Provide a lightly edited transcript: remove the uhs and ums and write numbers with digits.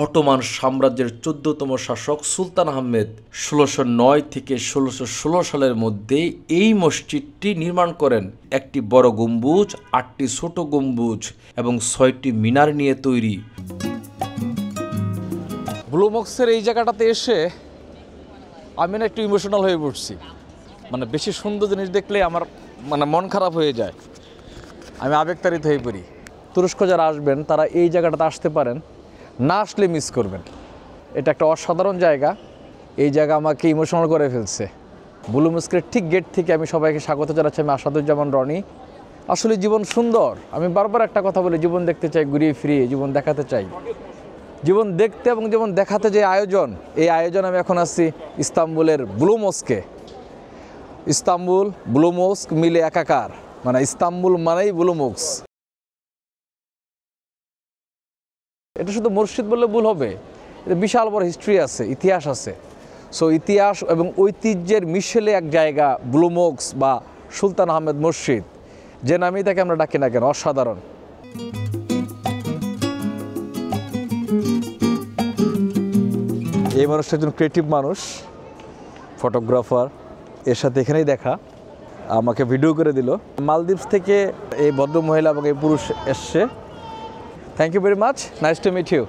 Ottoman সাম্রাজ্যের ১৪তম শাসক সুলতান আহমেদ ১৬০৯ থেকে ১৬১৬ সালের মধ্যে এই মসজিদটি নির্মাণ করেন। একটি বড় গম্বুজ, ৮টি ছোট গম্বুজ এবং ৬টি মিনার নিয়ে তৈরি। ব্লু মস্কের এই জায়গাটাতে এসে আমি না একটু ইমোশনাল হয়ে পড়ছি। মানে বেশি সুন্দর জিনিস দেখলে আমার মন খারাপ হয়ে যায়, আমি আবেগতাড়িত হয়ে পড়ি। তুরস্ক যারা আসবেন তারা এই জায়গাটাতে আসতে পারেন, না আসলে মিস করবেন। এটা একটা অসাধারণ জায়গা। এই জায়গা আমাকে ইমোশনাল করে ফেলছে। ব্লু মস্কের ঠিক গেট থেকে আমি সবাইকে স্বাগত জানাচ্ছি। আমি আসাদুজ্জামান রনি। আসলে জীবন সুন্দর। আমি বারবার একটা কথা বলি, জীবন দেখতে চাই ঘুরিয়ে ফিরিয়ে, জীবন দেখাতে চাই। জীবন দেখতে এবং জীবন দেখাতে যে আয়োজন, এই আয়োজন আমি এখন আসছি ইস্তাম্বুলের ব্লু মস্কে। ইস্তাম্বুল ব্লু মস্ক মিলে একাকার, মানে ইস্তাম্বুল মানেই ব্লু মস্ক। এটা শুধু মসজিদ বললে ভুল হবে, এটা বিশাল বড় হিস্ট্রি আছে, ইতিহাস আছে। সো ইতিহাস এবং ঐতিহ্যের মিশেলে এক জায়গা ব্লু মস্ক বা সুলতান আহমেদ মসজিদ, যে নামেই তাকে আমরা ডাকি না কেন, অসাধারণ। এই মানুষটা একজন ক্রিয়েটিভ মানুষ, ফটোগ্রাফার। এর সাথে এখানেই দেখা, আমাকে ভিডিও করে দিল। মালদ্বীপস থেকে এই ভদ্র মহিলা এবং এই পুরুষ এসছে। Thank you very much, nice to meet you.